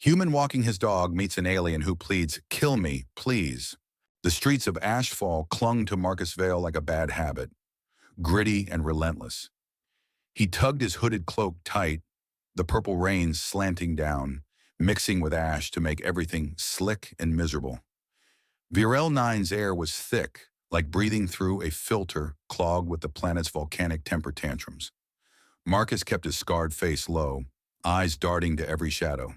Human walking his dog meets an alien who pleads, "Kill me, please." The streets of Ashfall clung to Marcus Vale like a bad habit, gritty and relentless. He tugged his hooded cloak tight, the purple rain slanting down, mixing with ash to make everything slick and miserable. Virel Nine's air was thick, like breathing through a filter clogged with the planet's volcanic temper tantrums. Marcus kept his scarred face low, eyes darting to every shadow.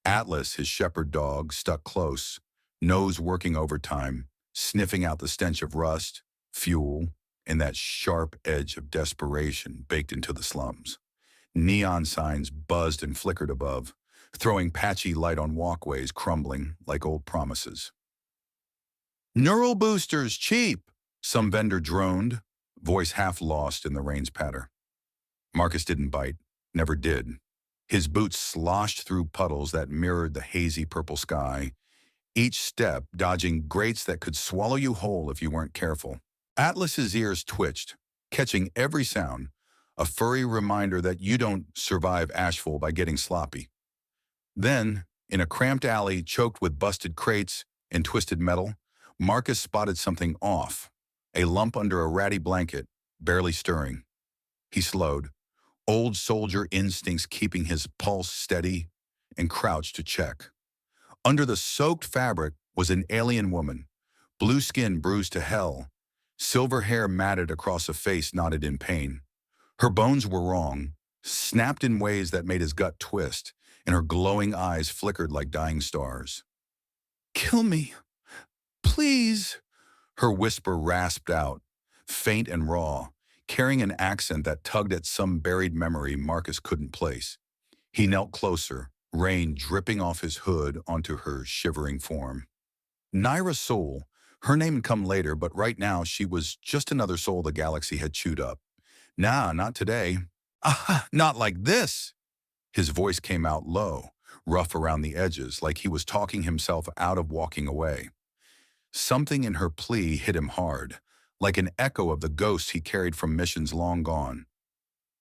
Atlas, his shepherd dog, stuck close, nose working overtime, sniffing out the stench of rust, fuel, and that sharp edge of desperation baked into the slums. Neon signs buzzed and flickered above, throwing patchy light on walkways crumbling like old promises. "Neural boosters, cheap!" some vendor droned, voice half lost in the rain's patter. Marcus didn't bite, never did. His boots sloshed through puddles that mirrored the hazy purple sky, each step dodging grates that could swallow you whole if you weren't careful. Atlas's ears twitched, catching every sound, a furry reminder that you don't survive Ashfall by getting sloppy. Then, in a cramped alley choked with busted crates and twisted metal, Marcus spotted something off, a lump under a ratty blanket, barely stirring. He slowed, old soldier instincts keeping his pulse steady, and crouched to check. Under the soaked fabric was an alien woman, blue skin bruised to hell, silver hair matted across a face knotted in pain. Her bones were wrong, snapped in ways that made his gut twist, and her glowing eyes flickered like dying stars. "Kill me, please," her whisper rasped out, faint and raw, carrying an accent that tugged at some buried memory Marcus couldn't place. He knelt closer, rain dripping off his hood onto her shivering form. Nyra Soul, her name had come later, but right now she was just another soul the galaxy had chewed up. "Nah, not today. Ah, not like this." His voice came out low, rough around the edges, like he was talking himself out of walking away. Something in her plea hit him hard, like an echo of the ghosts he carried from missions long gone.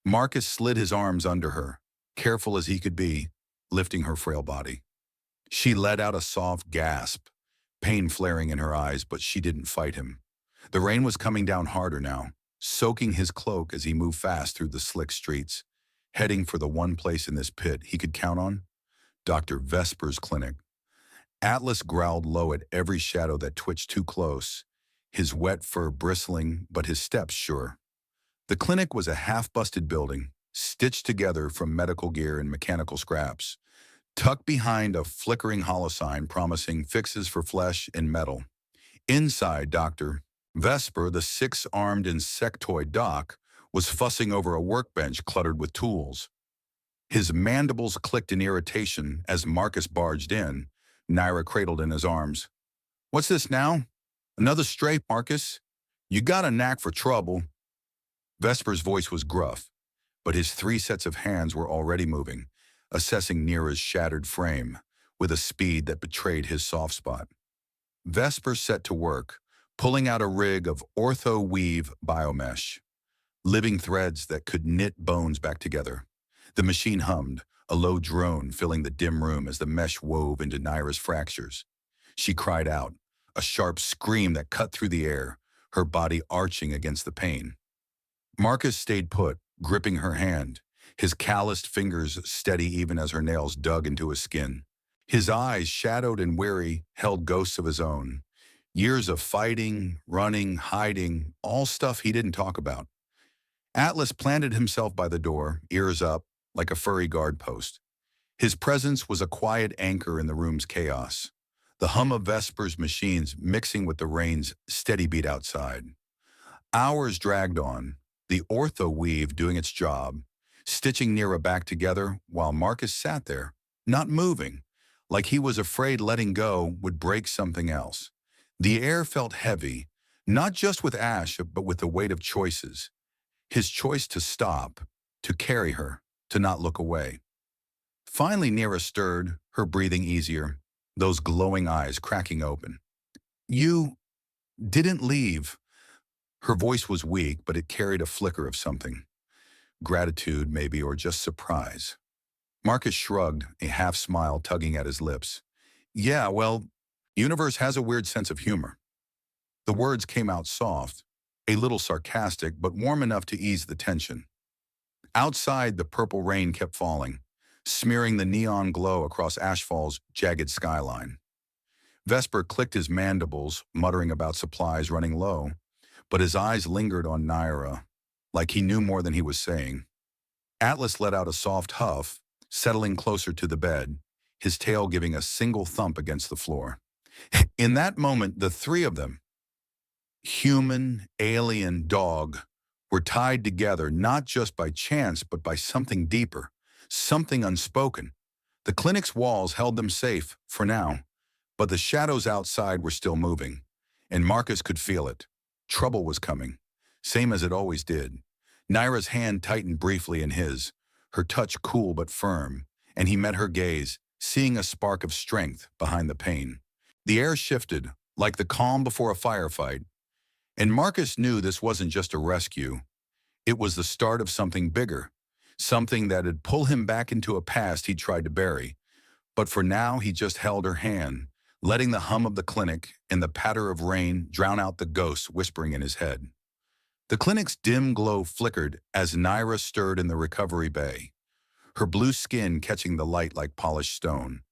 Marcus slid his arms under her, careful as he could be, lifting her frail body. She let out a soft gasp, pain flaring in her eyes, but she didn't fight him. The rain was coming down harder now, soaking his cloak as he moved fast through the slick streets, heading for the one place in this pit he could count on, Dr. Vesper's clinic. Atlas growled low at every shadow that twitched too close, his wet fur bristling, but his steps sure. The clinic was a half-busted building, stitched together from medical gear and mechanical scraps, tucked behind a flickering holosign promising fixes for flesh and metal. Inside, Dr. Vesper, the six-armed insectoid doc, was fussing over a workbench cluttered with tools. His mandibles clicked in irritation as Marcus barged in, Nyra cradled in his arms. "What's this now? Another stray, Marcus? You got a knack for trouble." Vesper's voice was gruff, but his three sets of hands were already moving, assessing Nyra's shattered frame with a speed that betrayed his soft spot. Vesper set to work, pulling out a rig of ortho-weave biomesh, living threads that could knit bones back together. The machine hummed, a low drone filling the dim room as the mesh wove into Nyra's fractures. She cried out, a sharp scream that cut through the air, her body arching against the pain. Marcus stayed put, gripping her hand, his calloused fingers steady even as her nails dug into his skin. His eyes, shadowed and weary, held ghosts of his own. Years of fighting, running, hiding, all stuff he didn't talk about. Atlas planted himself by the door, ears up, like a furry guard post. His presence was a quiet anchor in the room's chaos, the hum of Vesper's machines mixing with the rain's steady beat outside. Hours dragged on, the ortho weave doing its job, stitching Nyra back together while Marcus sat there, not moving, like he was afraid letting go would break something else. The air felt heavy, not just with ash, but with the weight of choices. His choice to stop, to carry her, to not look away. Finally, Nyra stirred, her breathing easier, those glowing eyes cracking open. "You didn't leave." Her voice was weak, but it carried a flicker of something. Gratitude, maybe, or just surprise. Marcus shrugged, a half-smile tugging at his lips. Yeah, well, universe has a weird sense of humor. The words came out soft, a little sarcastic, but warm enough to ease the tension. Outside, the purple rain kept falling, smearing the neon glow across Ashfall's jagged skyline. Vesper clicked his mandibles, muttering about supplies running low, but his eyes lingered on Nyra, like he knew more than he was saying. Atlas let out a soft huff, settling closer to the bed, his tail giving a single thump against the floor. In that moment, the three of them, human, alien, dog, were tied together not just by chance, but by something deeper, something unspoken. The clinic's walls held them safe, for now, but the shadows outside were still moving, and Marcus could feel it. Trouble was coming, same as it always did. Nyra's hand tightened briefly in his, her touch cool but firm, and he met her gaze, seeing a spark of strength behind the pain. The air shifted, like the calm before a firefight, and Marcus knew this wasn't just a rescue. It was the start of something bigger, something that'd pull him back into a past he tried to bury. But for now, he just held her hand, letting the hum of the clinic and the patter of rain drown out the ghosts whispering in his head. The clinic's dim glow flickered as Nyra stirred in the recovery bay, her blue skin catching the light like polished stone.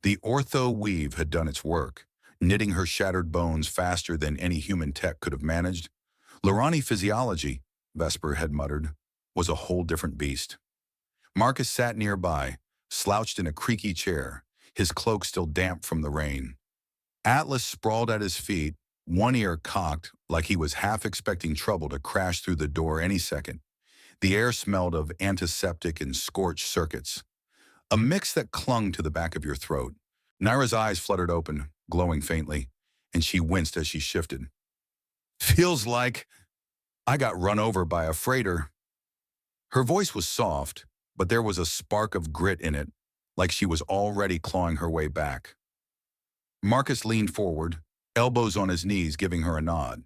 The ortho weave had done its work, knitting her shattered bones faster than any human tech could have managed. Lurani physiology, Vesper had muttered, was a whole different beast. Marcus sat nearby, slouched in a creaky chair, his cloak still damp from the rain. Atlas sprawled at his feet, one ear cocked like he was half expecting trouble to crash through the door any second. The air smelled of antiseptic and scorched circuits, a mix that clung to the back of your throat. Nyra's eyes fluttered open, glowing faintly, and she winced as she shifted. Feels like I got run over by a freighter. Her voice was soft, but there was a spark of grit in it, like she was already clawing her way back. Marcus leaned forward, elbows on his knees, giving her a nod.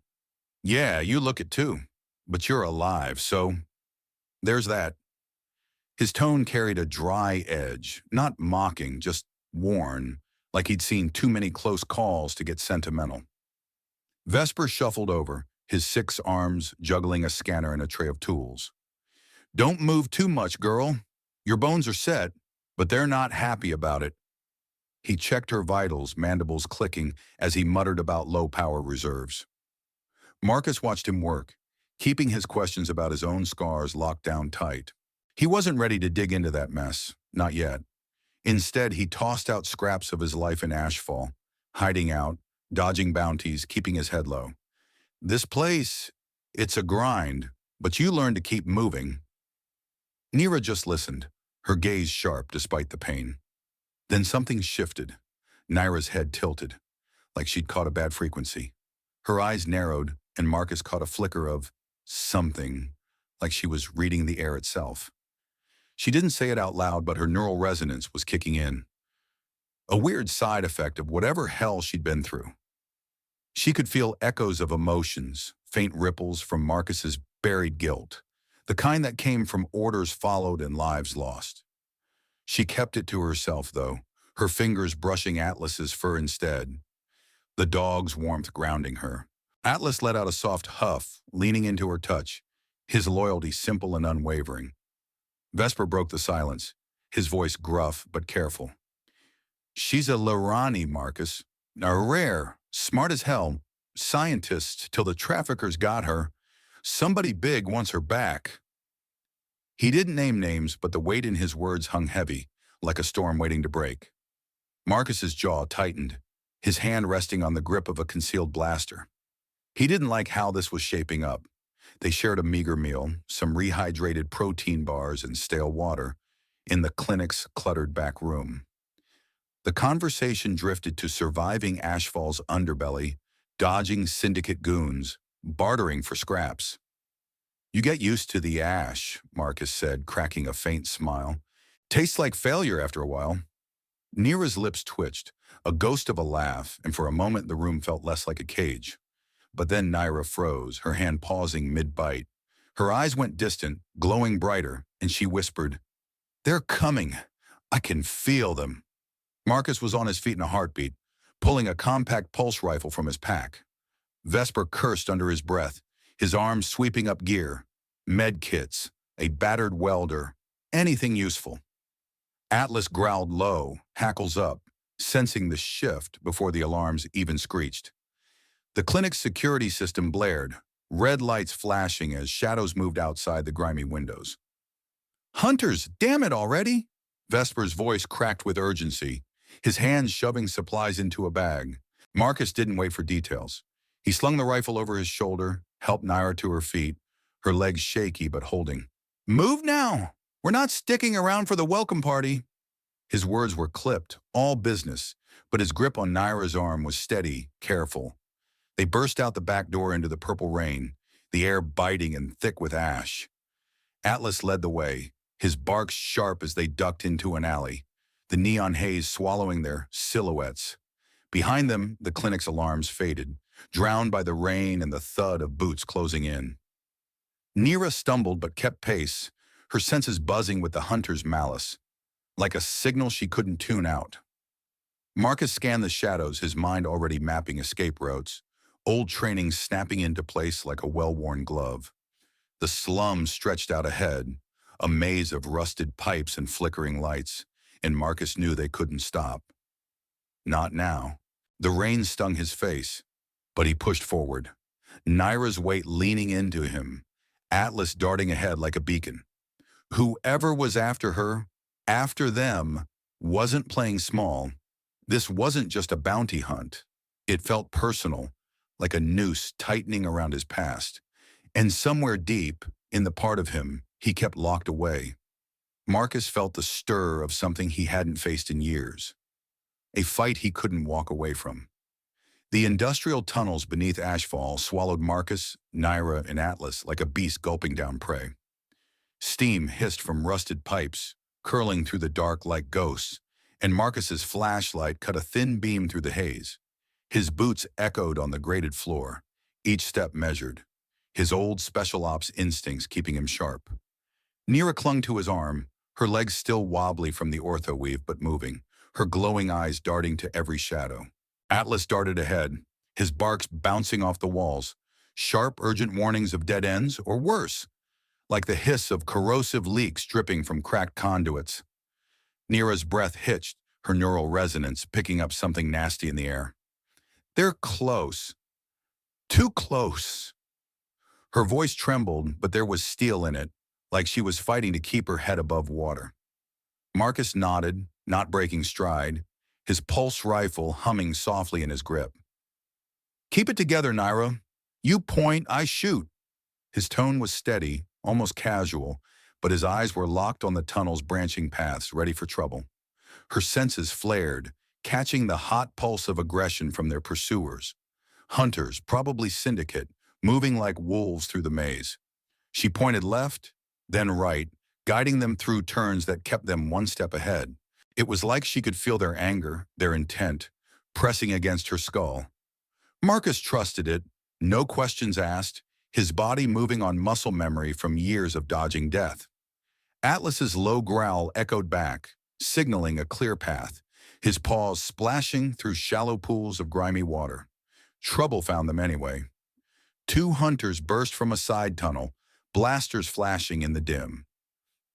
Yeah, you look it too, but you're alive, so there's that. His tone carried a dry edge, not mocking, just worn, like he'd seen too many close calls to get sentimental. Vesper shuffled over, his 6 arms juggling a scanner and a tray of tools. Don't move too much, girl. Your bones are set, but they're not happy about it. He checked her vitals, mandibles clicking, as he muttered about low-power reserves. Marcus watched him work, keeping his questions about his own scars locked down tight. He wasn't ready to dig into that mess, not yet. Instead, he tossed out scraps of his life in Ashfall, hiding out, dodging bounties, keeping his head low. This place, it's a grind, but you learn to keep moving. Nyra just listened, her gaze sharp despite the pain. Then something shifted. Nyra's head tilted, like she'd caught a bad frequency. Her eyes narrowed, and Marcus caught a flicker of something, like she was reading the air itself. She didn't say it out loud, but her neural resonance was kicking in. A weird side effect of whatever hell she'd been through. She could feel echoes of emotions, faint ripples from Marcus's buried guilt, the kind that came from orders followed and lives lost. She kept it to herself, though, her fingers brushing Atlas's fur instead, the dog's warmth grounding her. Atlas let out a soft huff, leaning into her touch, his loyalty simple and unwavering. Vesper broke the silence, his voice gruff but careful. She's a Lurani, Marcus. A rare, smart as hell, scientist till the traffickers got her. Somebody big wants her back. He didn't name names, but the weight in his words hung heavy, like a storm waiting to break. Marcus's jaw tightened, his hand resting on the grip of a concealed blaster. He didn't like how this was shaping up. They shared a meager meal, some rehydrated protein bars and stale water, in the clinic's cluttered back room. The conversation drifted to surviving Ashfall's underbelly, dodging Syndicate goons, bartering for scraps. You get used to the ash, Marcus said, cracking a faint smile. Tastes like failure after a while. Nyra's lips twitched, a ghost of a laugh, and for a moment the room felt less like a cage. But then Nyra froze, her hand pausing mid-bite. Her eyes went distant, glowing brighter, and she whispered, They're coming. I can feel them. Marcus was on his feet in a heartbeat, pulling a compact pulse rifle from his pack. Vesper cursed under his breath, his arms sweeping up gear, med kits, a battered welder, anything useful. Atlas growled low, hackles up, sensing the shift before the alarms even screeched. The clinic's security system blared, red lights flashing as shadows moved outside the grimy windows. "Hunters, damn it already!" Vesper's voice cracked with urgency, his hands shoving supplies into a bag. Marcus didn't wait for details. He slung the rifle over his shoulder, helped Nyra to her feet, her legs shaky but holding. "Move now! We're not sticking around for the welcome party." His words were clipped, all business, but his grip on Nyra's arm was steady, careful. They burst out the back door into the purple rain, the air biting and thick with ash. Atlas led the way, his barks sharp as they ducked into an alley, the neon haze swallowing their silhouettes. Behind them, the clinic's alarms faded, drowned by the rain and the thud of boots closing in. Nyra stumbled but kept pace, her senses buzzing with the hunter's malice, like a signal she couldn't tune out. Marcus scanned the shadows, his mind already mapping escape routes, old training snapping into place like a well-worn glove. The slums stretched out ahead, a maze of rusted pipes and flickering lights, and Marcus knew they couldn't stop. Not now. The rain stung his face, but he pushed forward, Nyra's weight leaning into him, Atlas darting ahead like a beacon. Whoever was after her, after them, wasn't playing small. This wasn't just a bounty hunt. It felt personal, like a noose tightening around his past. And somewhere deep, in the part of him, he kept locked away. Marcus felt the stir of something he hadn't faced in years. A fight he couldn't walk away from. The industrial tunnels beneath Ashfall swallowed Marcus, Nyra, and Atlas like a beast gulping down prey. Steam hissed from rusted pipes, curling through the dark like ghosts, and Marcus's flashlight cut a thin beam through the haze. His boots echoed on the grated floor, each step measured, his old special ops instincts keeping him sharp. Nyra clung to his arm, her legs still wobbly from the ortho weave but moving, her glowing eyes darting to every shadow. Atlas darted ahead, his barks bouncing off the walls, sharp, urgent warnings of dead ends, or worse, like the hiss of corrosive leaks dripping from cracked conduits. Nyra's breath hitched, her neural resonance picking up something nasty in the air. "They're close. Too close." Her voice trembled, but there was steel in it, like she was fighting to keep her head above water. Marcus nodded, not breaking stride, his pulse rifle humming softly in his grip. "Keep it together, Nyra. You point, I shoot." His tone was steady, almost casual, but his eyes were locked on the tunnel's branching paths, ready for trouble. Her senses flared, catching the hot pulse of aggression from their pursuers. Hunters, probably Syndicate, moving like wolves through the maze. She pointed left, then right, guiding them through turns that kept them one step ahead. It was like she could feel their anger, their intent, pressing against her skull. Marcus trusted it, no questions asked, his body moving on muscle memory from years of dodging death. Atlas's low growl echoed back, signaling a clear path, his paws splashing through shallow pools of grimy water. Trouble found them anyway. Two hunters burst from a side tunnel, blasters flashing in the dim.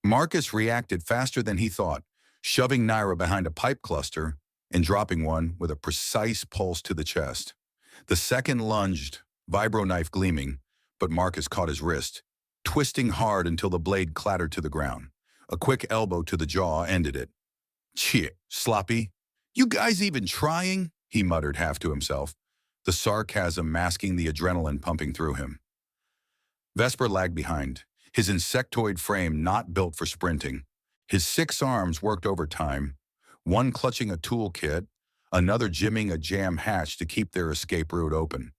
Marcus reacted faster than he thought, shoving Nyra behind a pipe cluster and dropping one with a precise pulse to the chest. The second lunged, vibro knife gleaming, but Marcus caught his wrist, twisting hard until the blade clattered to the ground. A quick elbow to the jaw ended it. "Shit, sloppy. You guys even trying?" he muttered half to himself, the sarcasm masking the adrenaline pumping through him. Vesper lagged behind, his insectoid frame not built for sprinting. His 6 arms worked overtime, one clutching a toolkit, another jimming a jam hatch to keep their escape route open.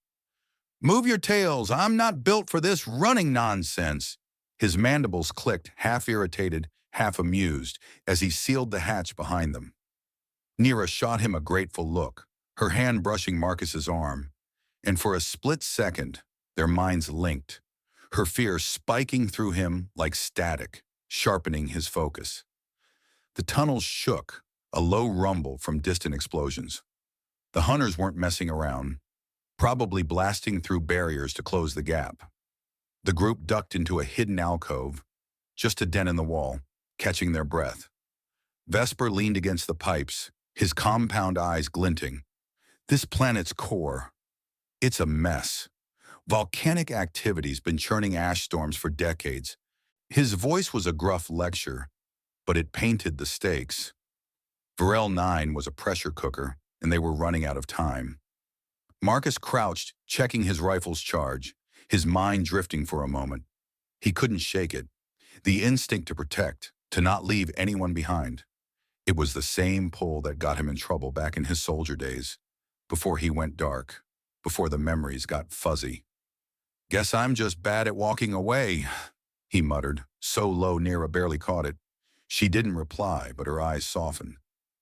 "Move your tails, I'm not built for this running nonsense." His mandibles clicked, half irritated, half amused, as he sealed the hatch behind them. Nyra shot him a grateful look, her hand brushing Marcus's arm, and for a split second, their minds linked, her fear spiking through him like static, sharpening his focus. The tunnels shook, a low rumble from distant explosions. The hunters weren't messing around, probably blasting through barriers to close the gap. The group ducked into a hidden alcove, just a dent in the wall, catching their breath. Vesper leaned against the pipes, his compound eyes glinting. This planet's core, it's a mess. Volcanic activity's been churning ash storms for decades. His voice was a gruff lecture, but it painted the stakes. Vale 9 was a pressure cooker, and they were running out of time. Marcus crouched, checking his rifle's charge, his mind drifting for a moment. He couldn't shake it. The instinct to protect, to not leave anyone behind. It was the same pull that got him in trouble back in his soldier days, before he went dark, before the memories got fuzzy. "Guess I'm just bad at walking away," he muttered, so low Nyra barely caught it. She didn't reply, but her eyes softened,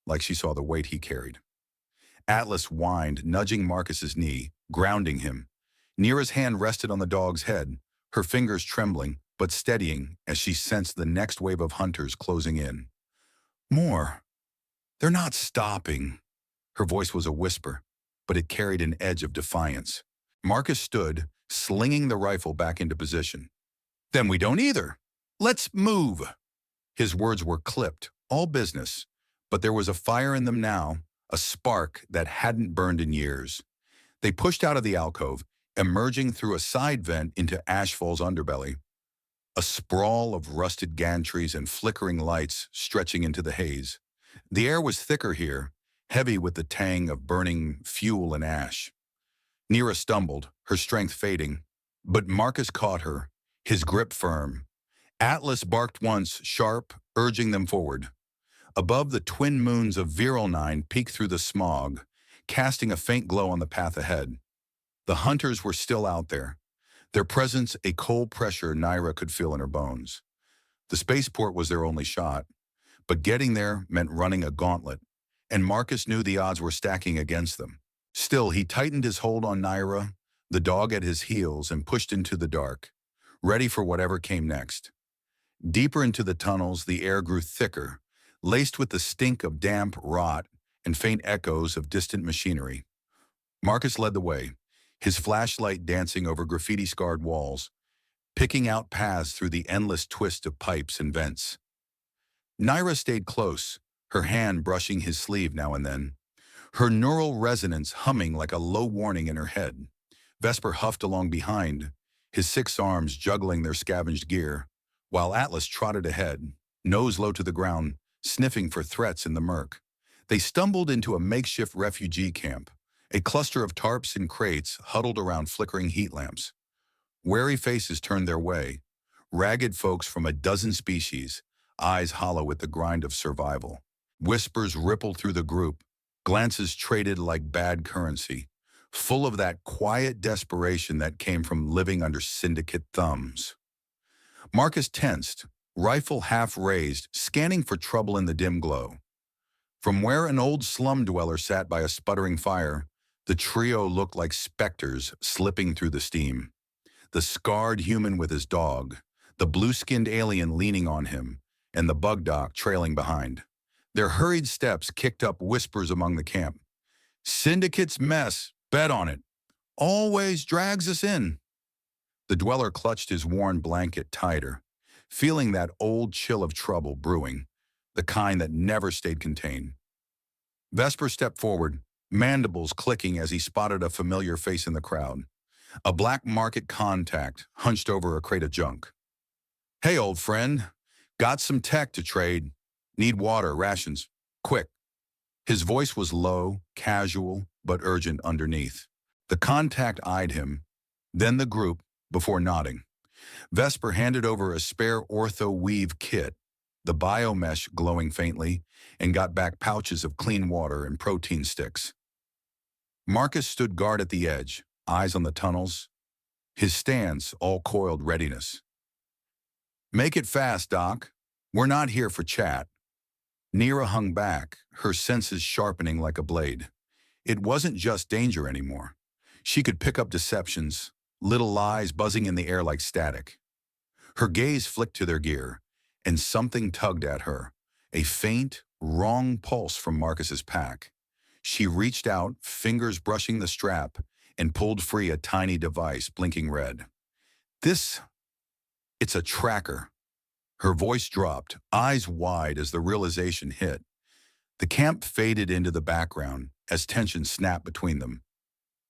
like she saw the weight he carried. Atlas whined, nudging Marcus's knee, grounding him. Nyra's hand rested on the dog's head, her fingers trembling, but steadying as she sensed the next wave of hunters closing in. "More. They're not stopping." Her voice was a whisper, but it carried an edge of defiance. Marcus stood, slinging the rifle back into position. "Then we don't either. Let's move." His words were clipped, all business, but there was a fire in them now, a spark that hadn't burned in years. They pushed out of the alcove, emerging through a side vent into Ashfall's underbelly. A sprawl of rusted gantries and flickering lights stretching into the haze. The air was thicker here, heavy with the tang of burning fuel and ash. Nyra stumbled, her strength fading, but Marcus caught her, his grip firm. Atlas barked once, sharp, urging them forward. Above, the twin moons of Vale 9 peeked through the smog, casting a faint glow on the path ahead. The hunters were still out there, their presence a cold pressure Nyra could feel in her bones. The spaceport was their only shot, but getting there meant running a gauntlet, and Marcus knew the odds were stacking against them. Still, he tightened his hold on Nyra, the dog at his heels, and pushed into the dark, ready for whatever came next. Deeper into the tunnels, the air grew thicker, laced with the stink of damp rot and faint echoes of distant machinery. Marcus led the way, his flashlight dancing over graffiti-scarred walls, picking out paths through the endless twist of pipes and vents. Nyra stayed close, her hand brushing his sleeve now and then, her neural resonance humming like a low warning in her head. Vesper huffed along behind, his 6 arms juggling their scavenged gear, while Atlas trotted ahead, nose low to the ground, sniffing for threats in the murk. They stumbled into a makeshift refugee camp, a cluster of tarps and crates huddled around flickering heat lamps. Wary faces turned their way, ragged folks from a dozen species, eyes hollow with the grind of survival. Whispers rippled through the group, glances traded like bad currency, full of that quiet desperation that came from living under Syndicate thumbs. Marcus tensed, rifle half raised, scanning for trouble in the dim glow. From where an old slum dweller sat by a sputtering fire, the trio looked like specters slipping through the steam. The scarred human with his dog, the blue-skinned alien leaning on him, and the bug doc trailing behind. Their hurried steps kicked up whispers among the camp. "Syndicate's mess, bet on it. Always drags us in." The dweller clutched his worn blanket tighter, feeling that old chill of trouble brewing, the kind that never stayed contained. Vesper stepped forward, mandibles clicking as he spotted a familiar face in the crowd. A black market contact hunched over a crate of junk. "Hey, old friend. Got some tech to trade. Need water, rations. Quick." His voice was low, casual, but urgent underneath. The contact eyed him, then the group, before nodding. Vesper handed over a spare ortho weave kit, the biomesh glowing faintly, and got back pouches of clean water and protein sticks. Marcus stood guard at the edge, eyes on the tunnels, his stance all coiled readiness. "Make it fast, Doc. We're not here for chat." Nyra hung back, her senses sharpening like a blade. It wasn't just danger anymore. She could pick up deceptions, little lies buzzing in the air like static. Her gaze flicked to their gear, and something tugged at her, A faint, wrong pulse from Marcus's pack. She reached out, fingers brushing the strap, and pulled free a tiny device blinking red. It's a tracker. Her voice dropped, eyes wide as the realization hit. The camp faded into the background as tension snapped between them.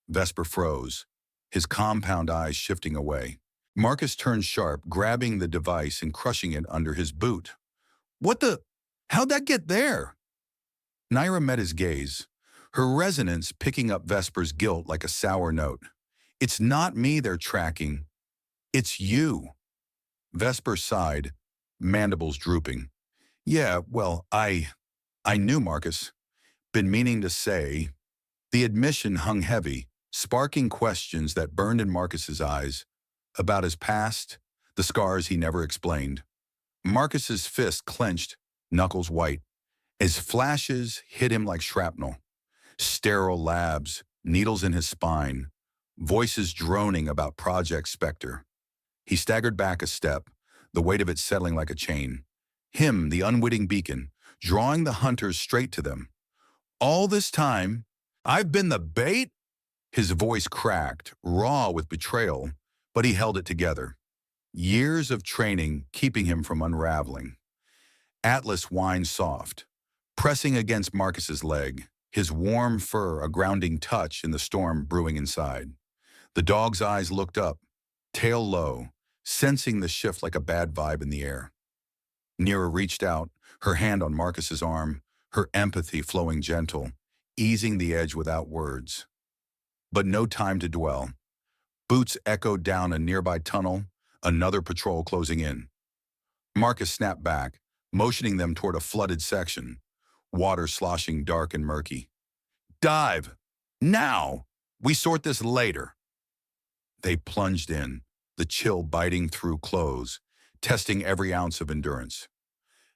Vesper froze, his compound eyes shifting away. Marcus turned sharp, grabbing the device and crushing it under his boot. What the? How'd that get there? Nyra met his gaze, her resonance picking up Vesper's guilt like a sour note. It's not me they're tracking. It's you. Vesper sighed, mandibles drooping. Yeah, well, I knew, Marcus. Been meaning to say. The admission hung heavy, sparking questions that burned in Marcus's eyes, about his past, the scars he never explained. Marcus's fist clenched, knuckles white, as flashes hit him like shrapnel. Sterile labs, needles in his spine, voices droning about Project Spectre. He staggered back a step, the weight of it settling like a chain. Him, the unwitting beacon, drawing the hunters straight to them. All this time, I've been the bait? His voice cracked, raw with betrayal, but he held it together. Years of training keeping him from unraveling. Atlas whined soft, pressing against Marcus's leg, his warm fur a grounding touch in the storm brewing inside. The dog's eyes looked up, tail low, sensing the shift like a bad vibe in the air. Nyra reached out, her hand on Marcus's arm, her empathy flowing gentle, easing the edge without words. But no time to dwell. Boots echoed down a nearby tunnel, another patrol closing in. Marcus snapped back, motioning them toward a flooded section, water sloshing dark and murky. Dive! Now! We sort this later. They plunged in, the chill biting through clothes, testing every ounce of endurance.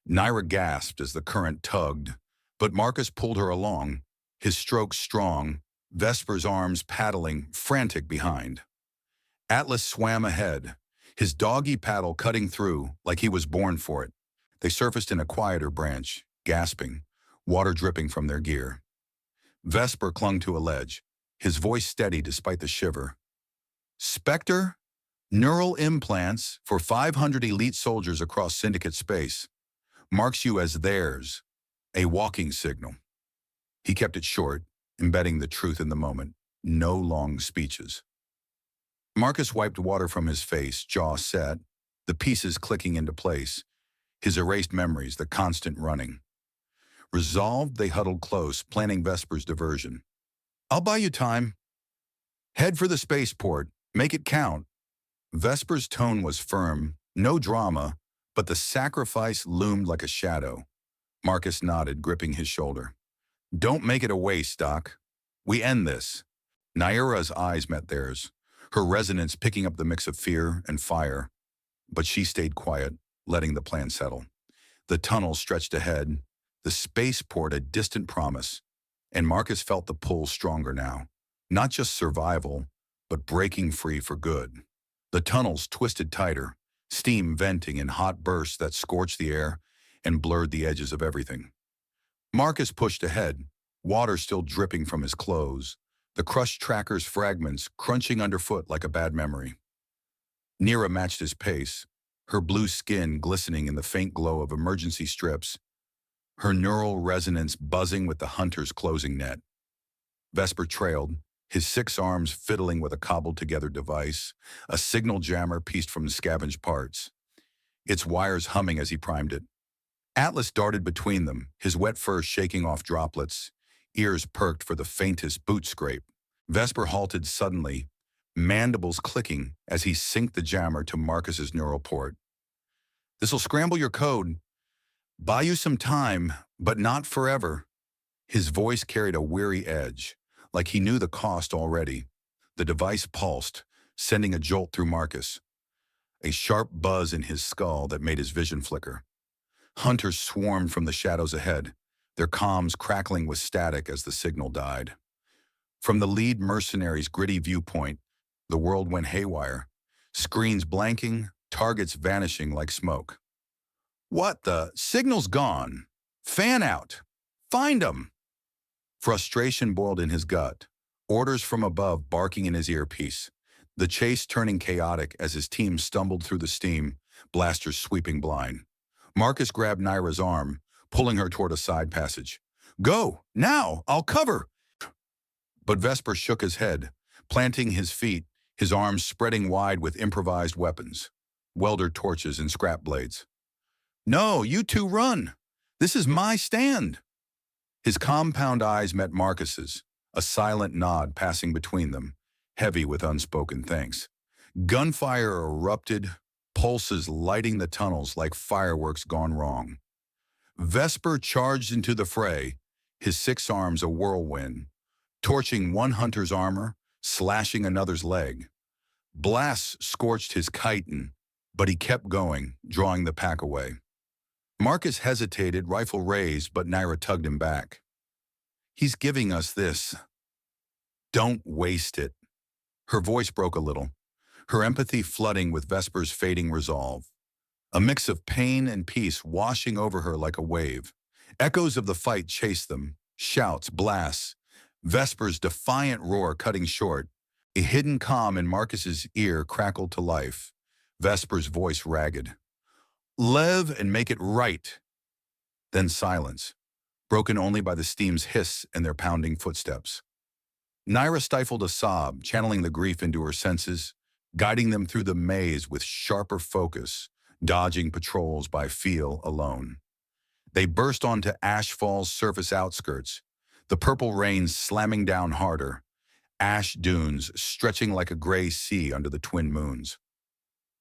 Nyra gasped as the current tugged, but Marcus pulled her along, his strokes strong, Vesper's arms paddling, frantic behind. Atlas swam ahead, his doggy paddle cutting through like he was born for it. They surfaced in a quieter branch, gasping, water dripping from their gear. Vesper clung to a ledge, his voice steady despite the shiver. Spectre? Neural implants for 500 elite soldiers across Syndicate space. Marks you as theirs, a walking signal. He kept it short, embedding the truth in the moment. No long speeches. Marcus wiped water from his face, jaw set, the pieces clicking into place, his erased memories, the constant running. Resolved, they huddled close, planning Vesper's diversion. I'll buy you time. Head for the spaceport. Make it count. Vesper's tone was firm, no drama, but the sacrifice loomed like a shadow. Marcus nodded, gripping his shoulder. Don't make it a waste, Doc. We end this. Nyra's eyes met theirs, her resonance picking up the mix of fear and fire. But she stayed quiet, letting the plan settle. The tunnel stretched ahead, the spaceport a distant promise, and Marcus felt the pull stronger now. Not just survival, but breaking free for good. The tunnels twisted tighter, steam venting in hot bursts that scorched the air and blurred the edges of everything. Marcus pushed ahead, water still dripping from his clothes, the crushed tracker's fragments crunching underfoot like a bad memory. Nyra matched his pace, her blue skin glistening in the faint glow of emergency strips, her neural resonance buzzing with the hunter's closing net. Vesper trailed, his 6 arms fiddling with a cobbled-together device, a signal jammer pieced from scavenged parts, its wires humming as he primed it. Atlas darted between them, his wet fur shaking off droplets, ears perked for the faintest boot scrape. Vesper halted suddenly, mandibles clicking as he synced the jammer to Marcus's neural port. This'll scramble your code. Buy you some time, but not forever. His voice carried a weary edge, like he knew the cost already. The device pulsed, sending a jolt through Marcus, a sharp buzz in his skull that made his vision flicker. Hunters swarmed from the shadows ahead, their comms crackling with static as the signal died. From the lead mercenary's gritty viewpoint, the world went haywire, screens blanking, targets vanishing like smoke. What the? Signal's gone. Fan out! Find 'em! Frustration boiled in his gut, orders from above barking in his earpiece, the chase turning chaotic as his team stumbled through the steam, blasters sweeping blind. Marcus grabbed Nyra's arm, pulling her toward a side passage. Go! Now! I'll cover! But Vesper shook his head, planting his feet, his arms spreading wide with improvised weapons, welder torches and scrap blades. No, you two run! This is my stand! His compound eyes met Marcus's, a silent nod passing between them, heavy with unspoken thanks. Gunfire erupted, pulses lighting the tunnels like fireworks gone wrong. Vesper charged into the fray, his 6 arms a whirlwind, torching one hunter's armor, slashing another's leg. Blasts scorched his chitin, but he kept going, drawing the pack away. Marcus hesitated, rifle raised, but Nyra tugged him back. He's giving us this. Don't waste it. Her voice broke a little, her empathy flooding with Vesper's fading resolve. A mix of pain and peace washing over her like a wave. Echoes of the fight chased them, shouts, blasts, Vesper's defiant roar cutting short. A hidden calm in Marcus's ear crackled to life, Vesper's voice ragged. Live and make it right. Then silence, broken only by the steam's hiss and their pounding footsteps. Nyra stifled a sob, channeling the grief into her senses, guiding them through the maze with sharper focus, dodging patrols by feel alone. They burst onto Ashfall's surface outskirts, the purple rain slamming down harder, ash dunes stretching like a gray sea under the twin moons.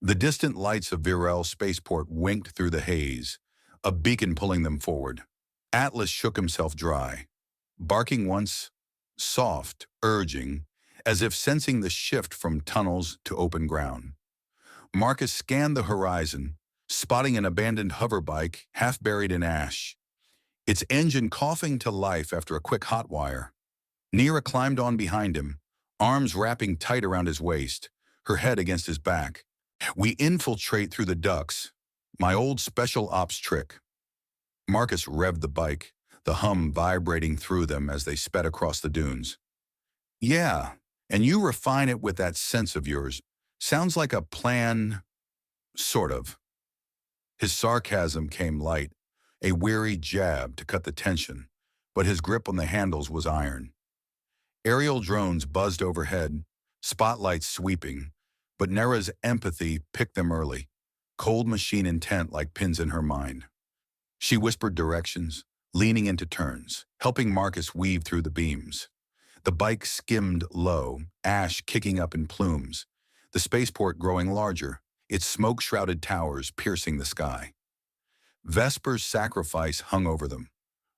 The distant lights of Vale spaceport winked through the haze, a beacon pulling them forward. Atlas shook himself dry, barking once, soft, urging, as if sensing the shift from tunnels to open ground. Marcus scanned the horizon, spotting an abandoned hoverbike half buried in ash, its engine coughing to life after a quick hot wire. Nyra climbed on behind him, arms wrapping tight around his waist, her head against his back. We infiltrate through the ducts, my old special ops trick. Marcus revved the bike, the hum vibrating through them as they sped across the dunes. Yeah, and you refine it with that sense of yours. Sounds like a plan, sort of. His sarcasm came light, a weary jab to cut the tension, but his grip on the handles was iron. Aerial drones buzzed overhead, spotlights sweeping, but Nyra's empathy picked them early, cold machine intent like pins in her mind. She whispered directions, leaning into turns, helping Marcus weave through the beams. The bike skimmed low, ash kicking up in plumes, the spaceport growing larger, its smoke-shrouded towers piercing the sky. Vesper's sacrifice hung over them,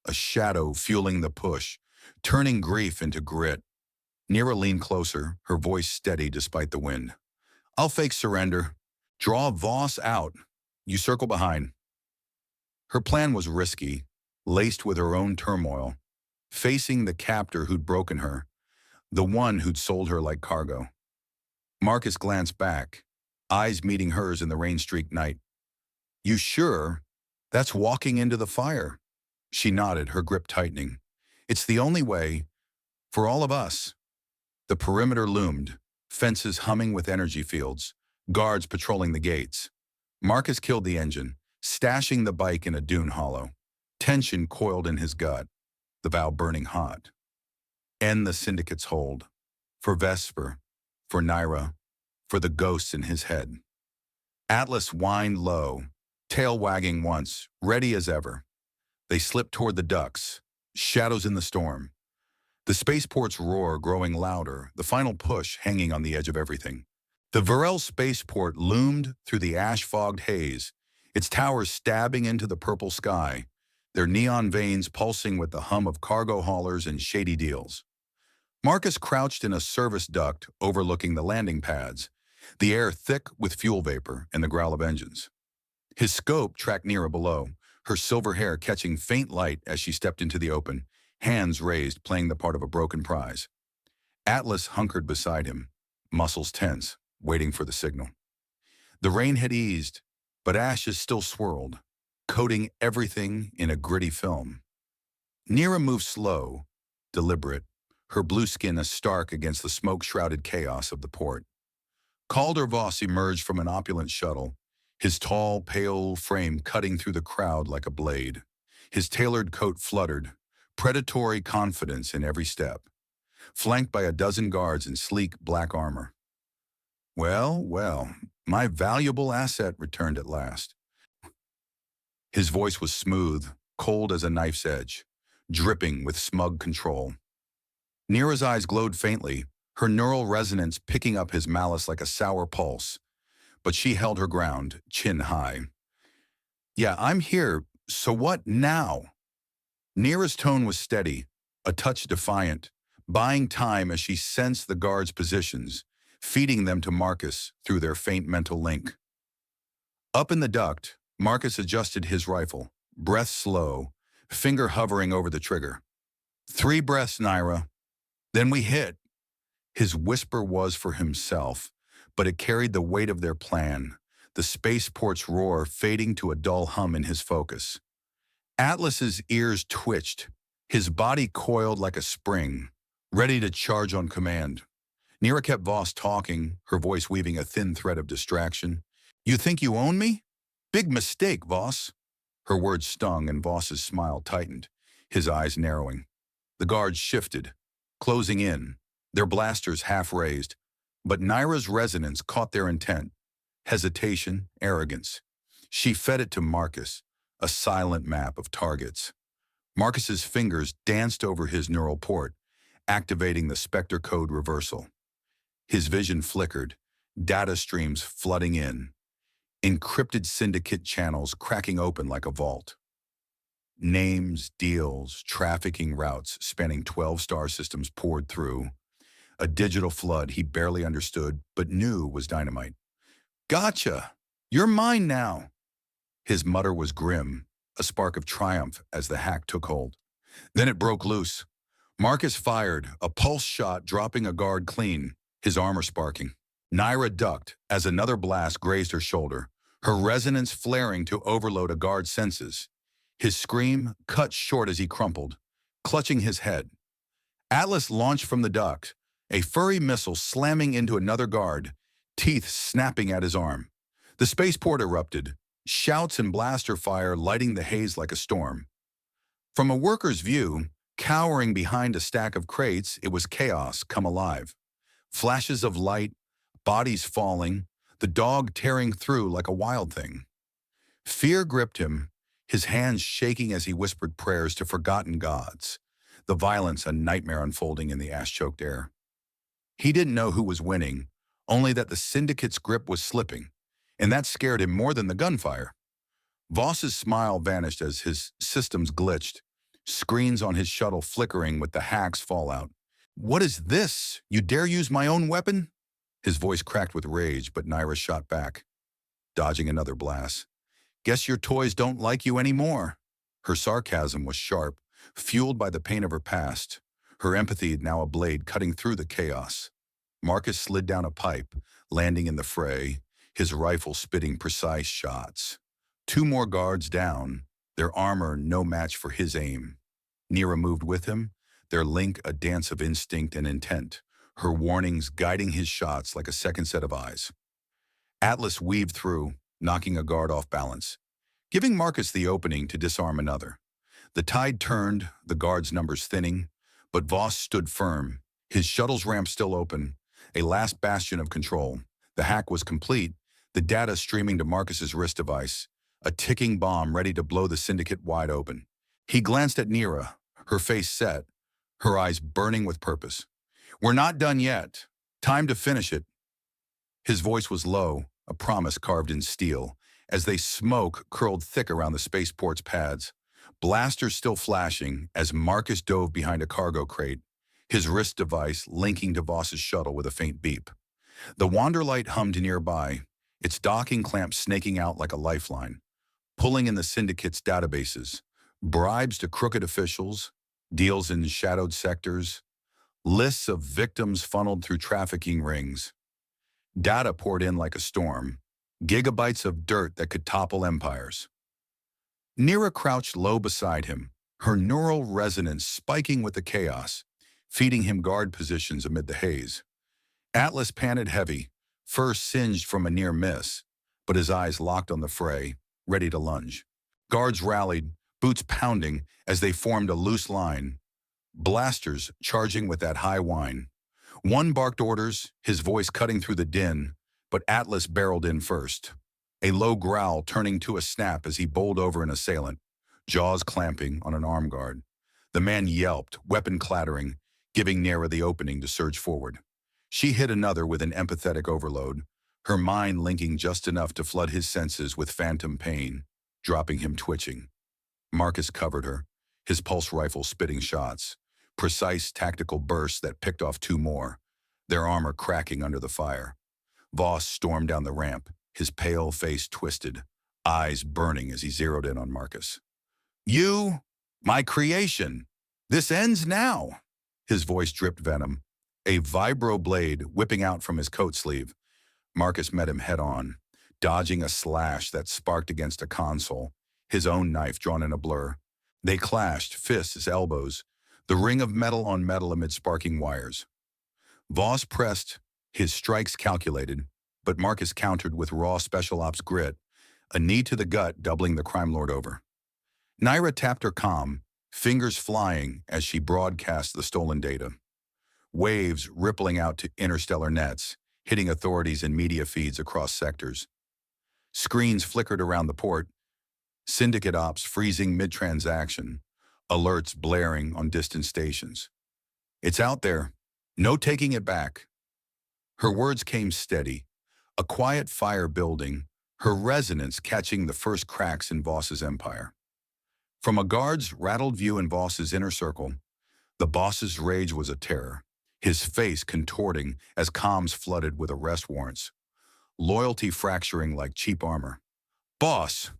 a shadow fueling the push, turning grief into grit. Nyra leaned closer, her voice steady despite the wind. I'll fake surrender. Draw Voss out. You circle behind. Her plan was risky, laced with her own turmoil, facing the captor who'd broken her, the one who'd sold her like cargo. Marcus glanced back, eyes meeting hers in the rain-streaked night. You sure? That's walking into the fire. She nodded, her grip tightening. It's the only way, for all of us. The perimeter loomed, fences humming with energy fields, guards patrolling the gates. Marcus killed the engine, stashing the bike in a dune hollow. Tension coiled in his gut, the Vale burning hot. End the Syndicate's hold. For Vesper, for Nyra, for the ghosts in his head. Atlas whined low, tail wagging once, ready as ever. They slipped toward the ducts, shadows in the storm. The spaceport's roar growing louder, the final push hanging on the edge of everything. The Vale spaceport loomed through the ash-fogged haze, its towers stabbing into the purple sky, their neon veins pulsing with the hum of cargo haulers and shady deals. Marcus crouched in a service duct overlooking the landing pads, the air thick with fuel vapor and the growl of engines. His scope tracked Nyra below, her silver hair catching faint light as she stepped into the open, hands raised playing the part of a broken prize. Atlas hunkered beside him, muscles tense, waiting for the signal. The rain had eased, but ashes still swirled. coating everything in a gritty film. Nyra moved slow, deliberate, her blue skin a stark against the smoke-shrouded chaos of the port. Calder Voss emerged from an opulent shuttle, his tall, pale frame cutting through the crowd like a blade. His tailored coat fluttered, predatory confidence in every step, flanked by a dozen guards in sleek black armor. Well, well, my valuable asset returned at last. His voice was smooth, cold as a knife's edge, dripping with smug control. Nyra's eyes glowed faintly, her neural resonance picking up his malice like a sour pulse. But she held her ground, chin high. Yeah, I'm here, so what now? Nyra's tone was steady, a touch defiant, buying time as she sensed the guards' positions, feeding them to Marcus through their faint mental link. Up in the duct, Marcus adjusted his rifle, breath slow, finger hovering over the trigger. 3 breaths, Nyra. Then we hit. His whisper was for himself, but it carried the weight of their plan, the spaceport's roar fading to a dull hum in his focus. Atlas's ears twitched, his body coiled like a spring, ready to charge on command. Nyra kept Voss talking, her voice weaving a thin thread of distraction. You think you own me? Big mistake, Voss. Her words stung and Voss's smile tightened, his eyes narrowing. The guards shifted, closing in, their blasters half raised, but Nyra's resonance caught their intent. Hesitation, arrogance. She fed it to Marcus, a silent map of targets. Marcus's fingers danced over his neural port, activating the Spectre code reversal. His vision flickered, data streams flooding in, encrypted Syndicate channels cracking open like a vault. Names, deals, trafficking routes spanning 12 star systems poured through, a digital flood he barely understood but knew was dynamite. Gotcha! You're mine now! His mutter was grim, a spark of triumph as the hack took hold. Then it broke loose. Marcus fired, a pulse shot dropping a guard clean, his armor sparking. Nyra ducked as another blast grazed her shoulder, her resonance flaring to overload a guard's senses. His scream cut short as he crumpled, clutching his head. Atlas launched from the duct, a furry missile slamming into another guard, teeth snapping at his arm. The spaceport erupted, shouts and blaster fire lighting the haze like a storm. From a worker's view, cowering behind a stack of crates, it was chaos come alive. Flashes of light, bodies falling, the dog tearing through like a wild thing. Fear gripped him, his hands shaking as he whispered prayers to forgotten gods, the violence a nightmare unfolding in the ash-choked air. He didn't know who was winning, only that the Syndicate's grip was slipping, and that scared him more than the gunfire. Voss's smile vanished as his systems glitched, screens on his shuttle flickering with the hack's fallout. What is this? You dare use my own weapon? His voice cracked with rage, but Nyra shot back, dodging another blast. Guess your toys don't like you anymore. Her sarcasm was sharp, fueled by the pain of her past, her empathy now a blade cutting through the chaos. Marcus slid down a pipe, landing in the fray, his rifle spitting precise shots. 2 more guards down, their armor no match for his aim. Nyra moved with him, their link a dance of instinct and intent, her warnings guiding his shots like a second set of eyes. Atlas weaved through, knocking a guard off balance, giving Marcus the opening to disarm another. The tide turned, the guards' numbers thinning, but Voss stood firm, his shuttle's ramp still open, a last bastion of control. The hack was complete, the data streaming to Marcus's wrist device, a ticking bomb ready to blow the Syndicate wide open. He glanced at Nyra, her face set, her eyes burning with purpose. We're not done yet. Time to finish it. His voice was low, a promise carved in steel, as they smoke curled thick around the spaceport's pads. Blasters still flashing as Marcus dove behind a cargo crate, his wrist device linking to Voss's shuttle with a faint beep. The Wanderlight hummed nearby, its docking clamp snaking out like a lifeline, pulling in the Syndicate's databases, bribes to crooked officials, deals in shadowed sectors, lists of victims funneled through trafficking rings. Data poured in like a storm, gigabytes of dirt that could topple empires. Nyra crouched low beside him, her neural resonance spiking with the chaos, feeding him guard positions amid the haze. Atlas panted heavy, fur singed from a near miss, but his eyes locked on the fray, ready to lunge. Guards rallied, boots pounding as they formed a loose line, blasters charging with that high whine. One barked orders, his voice cutting through the din, but Atlas barreled in first. A low growl turning to a snap as he bowled over an assailant, jaws clamping on an arm guard. The man yelped, weapon clattering, giving Nyra the opening to surge forward. She hit another with an empathetic overload, her mind linking just enough to flood his senses with phantom pain, dropping him twitching. Marcus covered her, his pulse rifle spitting shots, precise tactical bursts that picked off two more, their armor cracking under the fire. Voss stormed down the ramp, his pale face twisted, eyes burning as he zeroed in on Marcus. "You, my creation, this ends now." His voice dripped venom, a vibro blade whipping out from his coat sleeve. Marcus met him head-on, dodging a slash that sparked against a console, his own knife drawn in a blur. They clashed, fists, elbows, the ring of metal on metal amid sparking wires. Voss pressed, his strikes calculated, but Marcus countered with raw special ops grit, a knee to the gut doubling the crime lord over. Nyra tapped her comm, fingers flying as she broadcast the stolen data. Waves rippling out to interstellar nets, hitting authorities and media feeds across sectors. Screens flickered around the port, Syndicate ops freezing mid-transaction, alerts blaring on distant stations. "It's out there. No taking it back." Her words came steady, a quiet fire building, her resonance catching the first cracks in Voss's empire. From a guard's rattled view in Voss's inner circle, the boss's rage was a terror, his face contorting as comms flooded with arrest warrants, loyalty fracturing like cheap armor. "Boss,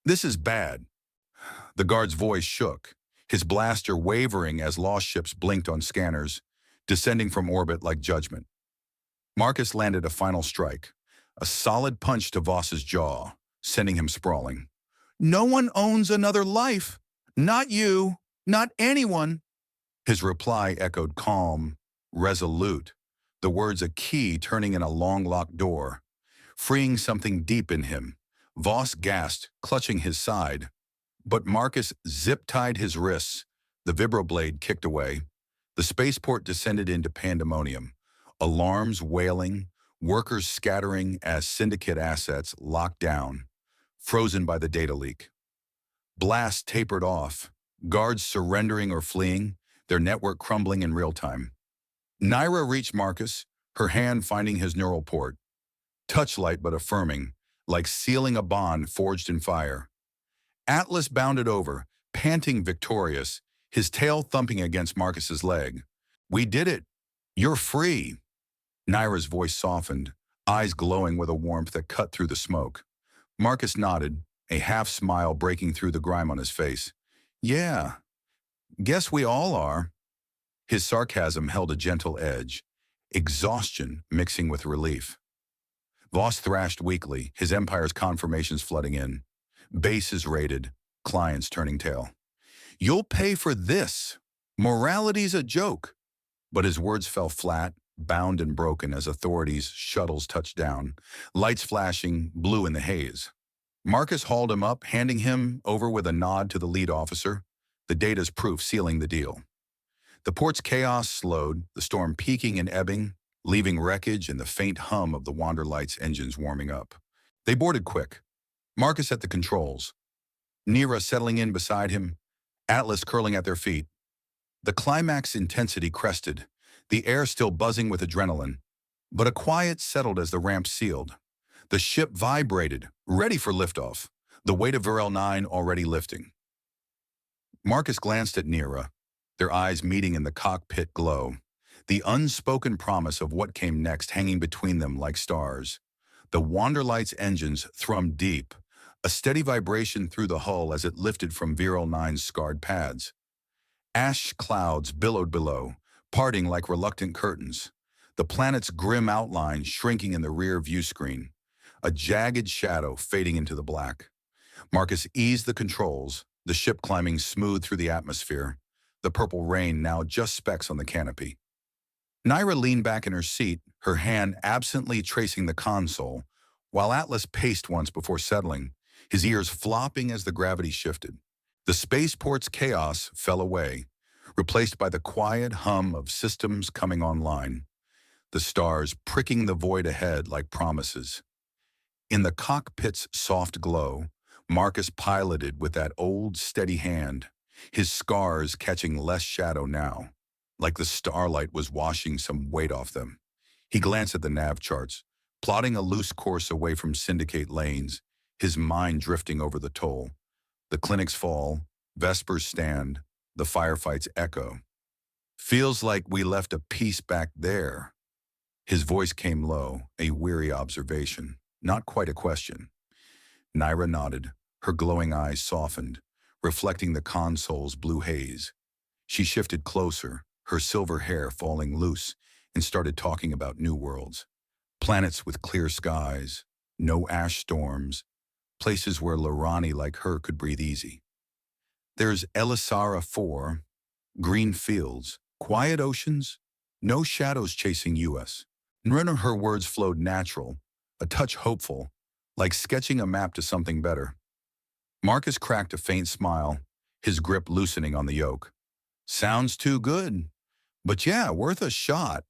this is bad." The guard's voice shook, his blaster wavering as lost ships blinked on scanners, descending from orbit like judgment. Marcus landed a final strike, a solid punch to Voss's jaw, sending him sprawling. "No one owns another life. Not you, not anyone." His reply echoed calm, resolute, the words a key turning in a long-locked door, freeing something deep in him. Voss gasped, clutching his side, but Marcus zip-tied his wrists, the vibroblade kicked away. The spaceport descended into pandemonium, alarms wailing, workers scattering as Syndicate assets locked down, frozen by the data leak. Blasts tapered off, guards surrendering or fleeing, their network crumbling in real time. Nyra reached Marcus, her hand finding his neural port. Touchlight but affirming, like sealing a bond forged in fire. Atlas bounded over, panting victorious, his tail thumping against Marcus's leg. "We did it. You're free." Nyra's voice softened, eyes glowing with a warmth that cut through the smoke. Marcus nodded, a half-smile breaking through the grime on his face. "Yeah, guess we all are." His sarcasm held a gentle edge, exhaustion mixing with relief. Voss thrashed weakly, his empire's confirmations flooding in. Bases raided, clients turning tail. "You'll pay for this. Morality's a joke." But his words fell flat, bound and broken as authorities' shuttles touched down, lights flashing, blue in the haze. Marcus hauled him up, handing him over with a nod to the lead officer, the data's proof sealing the deal. The port's chaos slowed, the storm peaking and ebbing, leaving wreckage and the faint hum of the Wanderlight's engines warming up. They boarded quick. Marcus at the controls, Nyra settling in beside him, Atlas curling at their feet. The climax intensity crested, the air still buzzing with adrenaline, but a quiet settled as the ramp sealed. The ship vibrated, ready for liftoff, the weight of Vale 9 already lifting. Marcus glanced at Nyra, their eyes meeting in the cockpit glow, the unspoken promise of what came next hanging between them like stars. The Wanderlight's engines thrummed deep, a steady vibration through the hull as it lifted from Vale 9's scarred pads. Ash clouds billowed below, parting like reluctant curtains, the planet's grim outline shrinking in the rear view screen, a jagged shadow fading into the black. Marcus eased the controls, the ship climbing smooth through the atmosphere, the purple rain now just specks on the canopy. Nyra leaned back in her seat, her hand absently tracing the console, while Atlas paced once before settling, his ears flopping as the gravity shifted. The spaceport's chaos fell away, replaced by the quiet hum of systems coming online, the stars pricking the void ahead like promises. In the cockpit's soft glow, Marcus piloted with that old, steady hand, his scars catching less shadow now, like the starlight was washing some weight off them. He glanced at the nav charts, plotting a loose course away from Syndicate lanes, his mind drifting over the toll. The clinics fall, Vesper's stand, the firefights echo. Feels like we left a piece back there. His voice came low, a weary observation, not quite a question. Nyra nodded, her glowing eyes softened, reflecting the console's blue haze. She shifted closer, her silver hair falling loose, and started talking about new worlds. Planets with clear skies, no ash storms, places where Lurani like her could breathe easy. There's Elisara 4, green fields, quiet oceans, no shadows chasing us. Nyra, her words flowed natural, a touch hopeful, like sketching a map to something better. Marcus cracked a faint smile, his grip loosening on the yoke. Sounds too good, but yeah, worth a shot.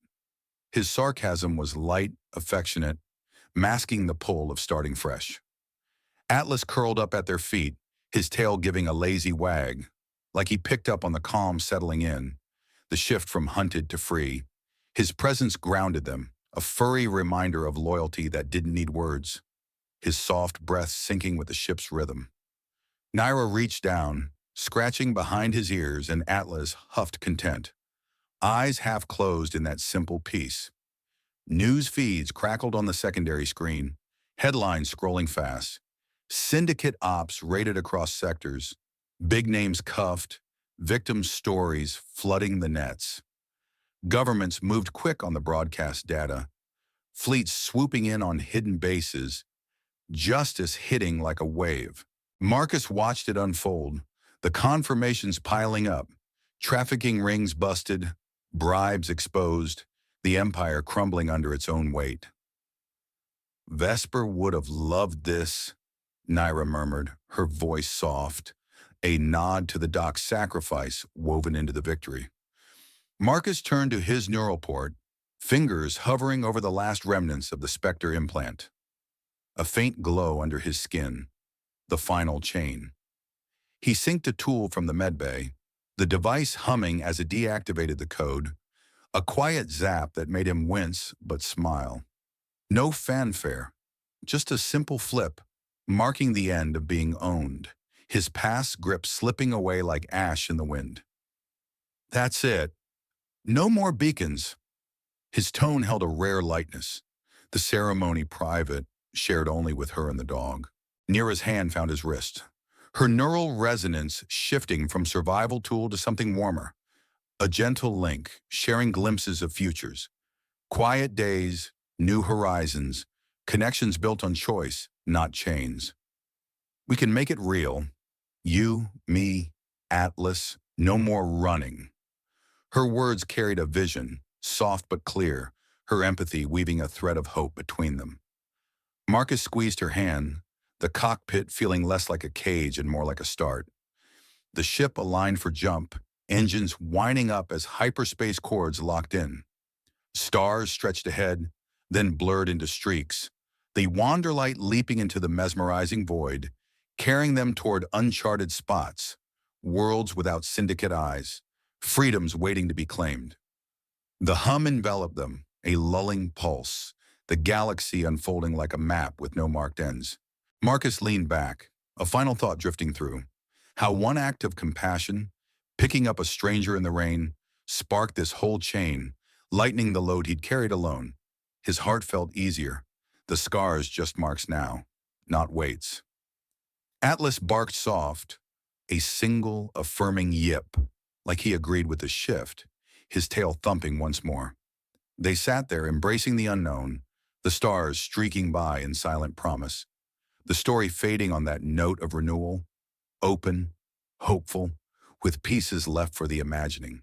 His sarcasm was light, affectionate, masking the pull of starting fresh. Atlas curled up at their feet, his tail giving a lazy wag, like he picked up on the calm settling in, the shift from hunted to free. His presence grounded them, a furry reminder of loyalty that didn't need words, his soft breath syncing with the ship's rhythm. Nyra reached down, scratching behind his ears, and Atlas huffed content, eyes half closed in that simple peace. News feeds crackled on the secondary screen, headlines scrolling fast. Syndicate ops raided across sectors, big names cuffed, victim stories flooding the nets. Governments moved quick on the broadcast data, fleets swooping in on hidden bases, justice hitting like a wave. Marcus watched it unfold, the confirmations piling up, trafficking rings busted, bribes exposed, the empire crumbling under its own weight. Vesper would have loved this, Nyra murmured, her voice soft, a nod to the doc's sacrifice woven into the victory. Marcus turned to his neural port, fingers hovering over the last remnants of the Spectre implant. A faint glow under his skin, the final chain. He synced a tool from the medbay, the device humming as it deactivated the code, a quiet zap that made him wince but smile. No fanfare, just a simple flip, marking the end of being owned, his past grip slipping away like ash in the wind. That's it. No more beacons. His tone held a rare lightness, the ceremony private, shared only with her and the dog. Nyra's hand found his wrist, her neural resonance shifting from survival tool to something warmer. A gentle link, sharing glimpses of futures. Quiet days, new horizons, connections built on choice, not chains. We can make it real. You, me, Atlas, no more running. Her words carried a vision, soft but clear, her empathy weaving a thread of hope between them. Marcus squeezed her hand, the cockpit feeling less like a cage and more like a start. The ship aligned for jump, engines winding up as hyperspace cords locked in. Stars stretched ahead, then blurred into streaks, the wanderlight leaping into the mesmerizing void, carrying them toward uncharted spots, worlds without Syndicate eyes, freedoms waiting to be claimed. The hum enveloped them, a lulling pulse, the galaxy unfolding like a map with no marked ends. Marcus leaned back, a final thought drifting through. How one act of compassion, picking up a stranger in the rain, sparked this whole chain, lightening the load he'd carried alone. His heart felt easier, the scars just marks now, not weights. Atlas barked soft, a single affirming yip, like he agreed with the shift, his tail thumping once more. They sat there embracing the unknown, the stars streaking by in silent promise. the story fading on that note of renewal, open, hopeful, with pieces left for the imagining.